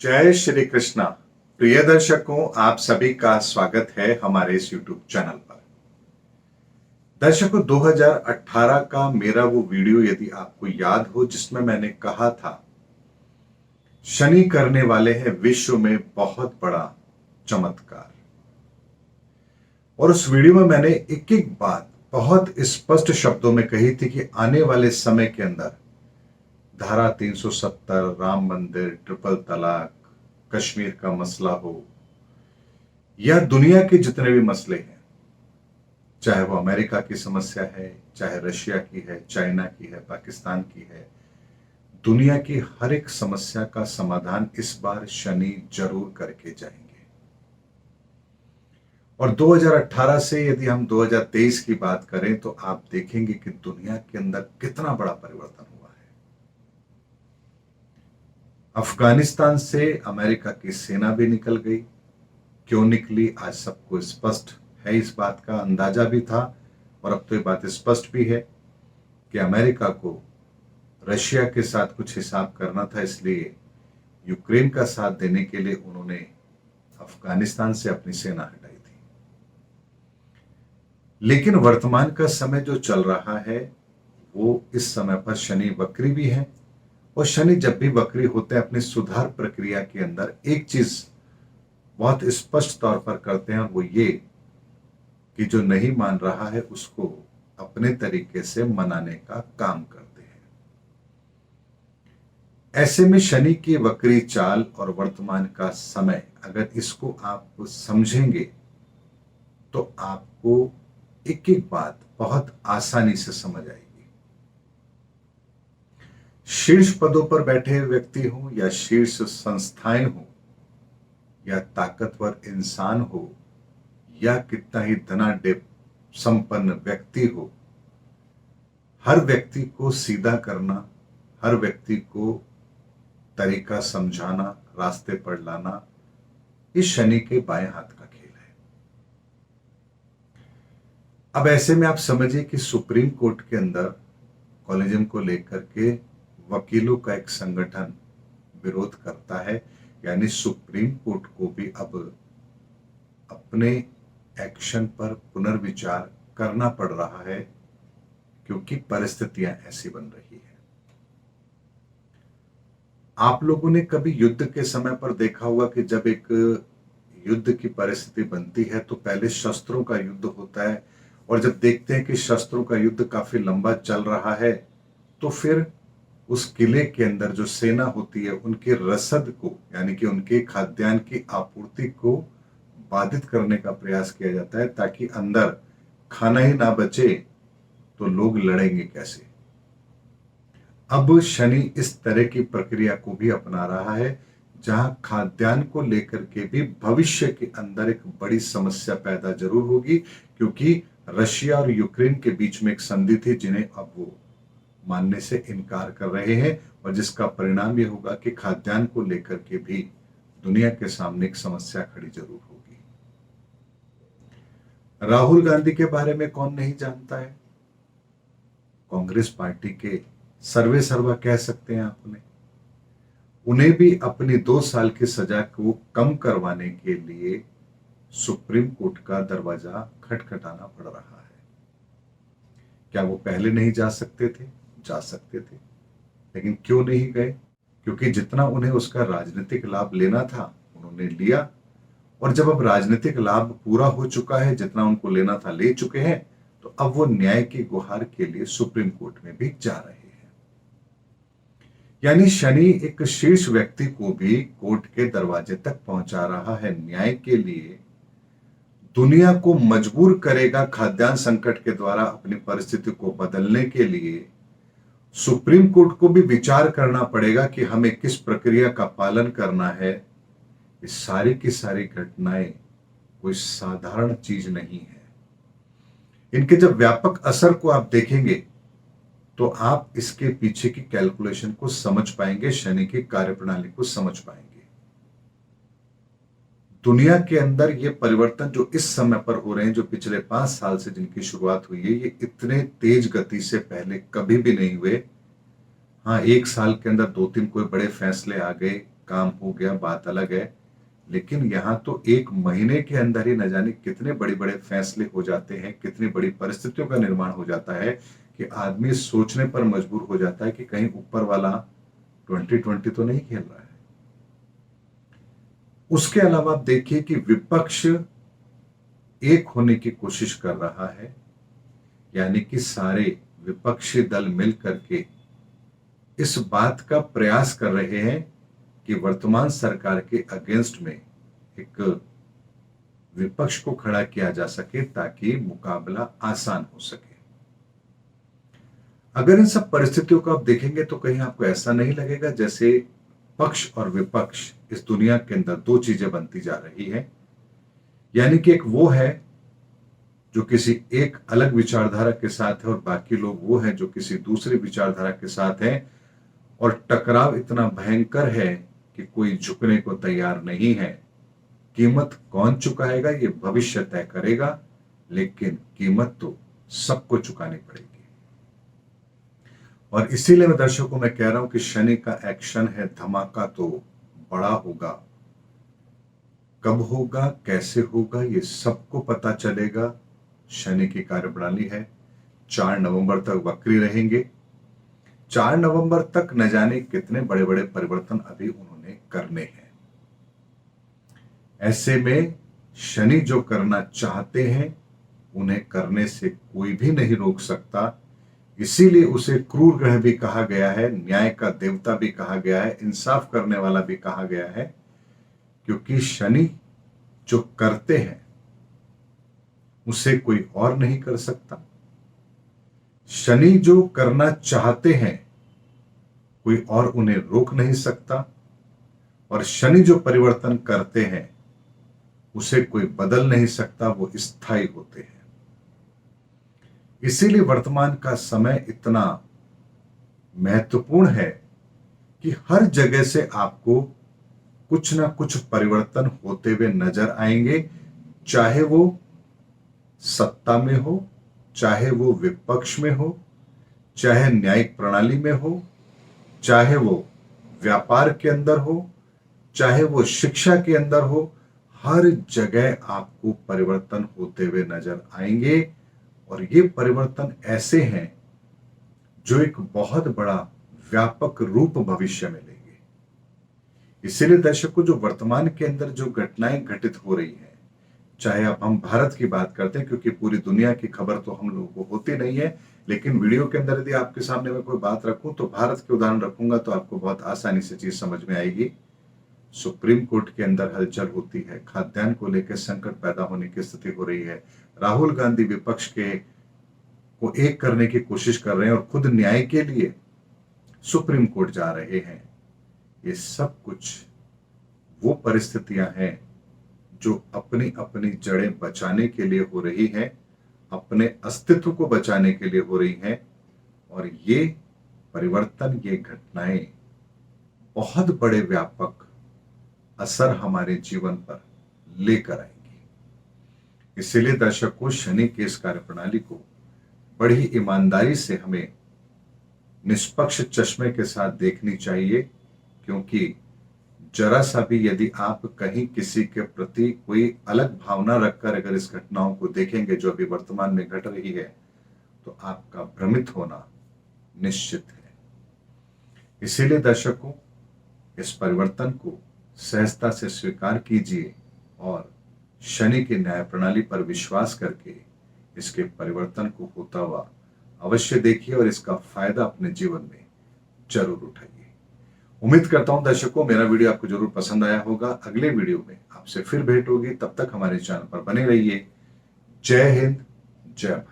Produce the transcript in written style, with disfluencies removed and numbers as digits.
जय श्री कृष्णा। प्रिय दर्शकों, आप सभी का स्वागत है हमारे इस YouTube चैनल पर। दर्शकों, 2018 का मेरा वो वीडियो यदि आपको याद हो जिसमें मैंने कहा था शनि करने वाले हैं विश्व में बहुत बड़ा चमत्कार, और उस वीडियो में मैंने एक एक बात बहुत स्पष्ट शब्दों में कही थी कि आने वाले समय के अंदर धारा 370, राम मंदिर, ट्रिपल तलाक, कश्मीर का मसला हो या दुनिया के जितने भी मसले हैं, चाहे वो अमेरिका की समस्या है, चाहे रशिया की है, चाइना की है, पाकिस्तान की है, दुनिया की हर एक समस्या का समाधान इस बार शनि जरूर करके जाएंगे। और 2018 से यदि हम 2023 की बात करें तो आप देखेंगे कि दुनिया के अंदर कितना बड़ा परिवर्तन हुआ है। अफगानिस्तान से अमेरिका की सेना भी निकल गई। क्यों निकली आज सबको स्पष्ट है, इस बात का अंदाजा भी था, और अब तो ये बात स्पष्ट भी है कि अमेरिका को रशिया के साथ कुछ हिसाब करना था, इसलिए यूक्रेन का साथ देने के लिए उन्होंने अफगानिस्तान से अपनी सेना हटाई थी। लेकिन वर्तमान का समय जो चल रहा है वो इस समय पर शनि वक्री भी है, और शनि जब भी वक्री होते हैं अपनी सुधार प्रक्रिया के अंदर एक चीज बहुत स्पष्ट तौर पर करते हैं, और वो ये कि जो नहीं मान रहा है उसको अपने तरीके से मनाने का काम करते हैं। ऐसे में शनि की वक्री चाल और वर्तमान का समय अगर इसको आप समझेंगे तो आपको एक एक बात बहुत आसानी से समझ आएगी। शीर्ष पदों पर बैठे हुए व्यक्ति हो या शीर्ष संस्थाएं हो या ताकतवर इंसान हो या कितना ही धनाढ्य संपन्न व्यक्ति हो, हर व्यक्ति को सीधा करना, हर व्यक्ति को तरीका समझाना, रास्ते पर लाना, इस शनि के बाएं हाथ का खेल है। अब ऐसे में आप समझिए कि सुप्रीम कोर्ट के अंदर कॉलेजियम को लेकर के वकीलों का एक संगठन विरोध करता है, यानी सुप्रीम कोर्ट को भी अब अपने एक्शन पर पुनर्विचार करना पड़ रहा है, क्योंकि परिस्थितियां ऐसी बन रही है। आप लोगों ने कभी युद्ध के समय पर देखा होगा कि जब एक युद्ध की परिस्थिति बनती है तो पहले शस्त्रों का युद्ध होता है, और जब देखते हैं कि शस्त्रों का युद्ध काफी लंबा चल रहा है तो फिर उस किले के अंदर जो सेना होती है उनके रसद को, यानी कि उनके खाद्यान्न की आपूर्ति को बाधित करने का प्रयास किया जाता है, ताकि अंदर खाना ही ना बचे तो लोग लड़ेंगे कैसे। अब शनि इस तरह की प्रक्रिया को भी अपना रहा है, जहां खाद्यान्न को लेकर के भी भविष्य के अंदर एक बड़ी समस्या पैदा जरूर होगी, क्योंकि रशिया और यूक्रेन के बीच में एक संधि थी जिन्हें अब वो मानने से इनकार कर रहे हैं, और जिसका परिणाम यह होगा कि खाद्यान्न को लेकर के भी दुनिया के सामने एक समस्या खड़ी जरूर होगी। राहुल गांधी के बारे में कौन नहीं जानता है? कांग्रेस पार्टी के सर्वे सर्वा कह सकते हैं आप उन्हें भी अपनी 2 साल की सजा को कम करवाने के लिए सुप्रीम कोर्ट का दरवाजा खटखटाना पड़ रहा है। क्या वो पहले नहीं जा सकते थे? जा सकते थे, लेकिन क्यों नहीं गए? क्योंकि जितना उन्हें उसका राजनीतिक लाभ लेना था उन्होंने लिया, और जब अब राजनीतिक लाभ पूरा हो चुका है, जितना उनको लेना था ले चुके हैं, तो अब वो न्याय की गुहार के लिए सुप्रीम कोर्ट में भी जा रहे हैं। यानी शनि एक शीर्ष व्यक्ति को भी कोर्ट के दरवाजे तक पहुंचा रहा है न्याय के लिए, दुनिया को मजबूर करेगा खाद्यान्न संकट के द्वारा अपनी परिस्थिति को बदलने के लिए। सुप्रीम कोर्ट को भी विचार करना पड़ेगा कि हमें किस प्रक्रिया का पालन करना है। ये सारी की सारी घटनाएं कोई साधारण चीज नहीं है। इनके जब व्यापक असर को आप देखेंगे तो आप इसके पीछे की कैलकुलेशन को समझ पाएंगे, शनि की कार्यप्रणाली को समझ पाएंगे। दुनिया के अंदर ये परिवर्तन जो इस समय पर हो रहे हैं, जो पिछले 5 साल से जिनकी शुरुआत हुई है, ये इतने तेज गति से पहले कभी भी नहीं हुए। हाँ, 1 साल के अंदर 2-3 कोई बड़े फैसले आ गए, काम हो गया, बात अलग है। लेकिन यहाँ तो 1 महीने के अंदर ही न जाने कितने बड़े-बड़े फैसले हो जाते हैं, कितनी बड़ी परिस्थितियों का निर्माण हो जाता है कि आदमी सोचने पर मजबूर हो जाता है कि कहीं ऊपर वाला 2020 तो नहीं खेल रहा है। उसके अलावा आप देखिए कि विपक्ष एक होने की कोशिश कर रहा है, यानी कि सारे विपक्षी दल मिलकर के इस बात का प्रयास कर रहे हैं कि वर्तमान सरकार के अगेंस्ट में एक विपक्ष को खड़ा किया जा सके ताकि मुकाबला आसान हो सके। अगर इन सब परिस्थितियों को आप देखेंगे तो कहीं आपको ऐसा नहीं लगेगा जैसे पक्ष और विपक्ष इस दुनिया के अंदर 2 चीजें बनती जा रही है। यानी कि एक वो है जो किसी एक अलग विचारधारा के साथ है और बाकी लोग वो हैं जो किसी दूसरी विचारधारा के साथ हैं, और टकराव इतना भयंकर है कि कोई झुकने को तैयार नहीं है। कीमत कौन चुकाएगा ये भविष्य तय करेगा, लेकिन कीमत तो सबको चुकानी पड़ेगी। और इसीलिए मैं दर्शकों में कह रहा हूं कि शनि का एक्शन है, धमाका तो बड़ा होगा। कब होगा, कैसे होगा, ये सबको पता चलेगा। शनि की कार्यप्रणाली है, 4 नवंबर तक वक्री रहेंगे। 4 नवंबर तक न जाने कितने बड़े बड़े परिवर्तन अभी उन्होंने करने हैं। ऐसे में शनि जो करना चाहते हैं उन्हें करने से कोई भी नहीं रोक सकता। इसीलिए उसे क्रूर ग्रह भी कहा गया है, न्याय का देवता भी कहा गया है, इंसाफ करने वाला भी कहा गया है, क्योंकि शनि जो करते हैं उसे कोई और नहीं कर सकता। शनि जो करना चाहते हैं कोई और उन्हें रोक नहीं सकता, और शनि जो परिवर्तन करते हैं उसे कोई बदल नहीं सकता, वो स्थायी होते हैं। इसीलिए वर्तमान का समय इतना महत्वपूर्ण है कि हर जगह से आपको कुछ ना कुछ परिवर्तन होते हुए नजर आएंगे, चाहे वो सत्ता में हो, चाहे वो विपक्ष में हो, चाहे न्यायिक प्रणाली में हो, चाहे वो व्यापार के अंदर हो, चाहे वो शिक्षा के अंदर हो। हर जगह आपको परिवर्तन होते हुए नजर आएंगे, और ये परिवर्तन ऐसे हैं जो एक बहुत बड़ा व्यापक रूप भविष्य में लेंगे। इसीलिए दर्शकों, जो वर्तमान के अंदर जो घटनाएं घटित हो रही हैं, चाहे अब हम भारत की बात करते हैं, क्योंकि पूरी दुनिया की खबर तो हम लोगों को होती नहीं है, लेकिन वीडियो के अंदर यदि आपके सामने मैं कोई बात रखूं तो भारत के उदाहरण रखूंगा तो आपको बहुत आसानी से चीज समझ में आएगी। सुप्रीम कोर्ट के अंदर हलचल होती है, खाद्यान्न को लेकर संकट पैदा होने की स्थिति हो रही है, राहुल गांधी विपक्ष के को एक करने की कोशिश कर रहे हैं और खुद न्याय के लिए सुप्रीम कोर्ट जा रहे हैं। ये सब कुछ वो परिस्थितियां हैं जो अपनी अपनी जड़ें बचाने के लिए हो रही हैं, अपने अस्तित्व को बचाने के लिए हो रही हैं, और ये परिवर्तन, ये घटनाएं बहुत बड़े व्यापक असर हमारे जीवन पर लेकर आएंगी। इसीलिए दर्शकों, शनि की इस कार्यप्रणाली को बड़ी ईमानदारी से हमें निष्पक्ष चश्मे के साथ देखनी चाहिए, क्योंकि जरा सा भी यदि आप कहीं किसी के प्रति कोई अलग भावना रखकर अगर इस घटनाओं को देखेंगे जो अभी वर्तमान में घट रही है, तो आपका भ्रमित होना निश्चित है। इसीलिए दर्शकों, इस परिवर्तन को सहजता से स्वीकार कीजिए और शनि की न्याय प्रणाली पर विश्वास करके इसके परिवर्तन को होता हुआ अवश्य देखिए और इसका फायदा अपने जीवन में जरूर उठाइए। उम्मीद करता हूं दर्शकों, मेरा वीडियो आपको जरूर पसंद आया होगा। अगले वीडियो में आपसे फिर भेंट होगी, तब तक हमारे चैनल पर बने रहिए। जय हिंद, जय भारत।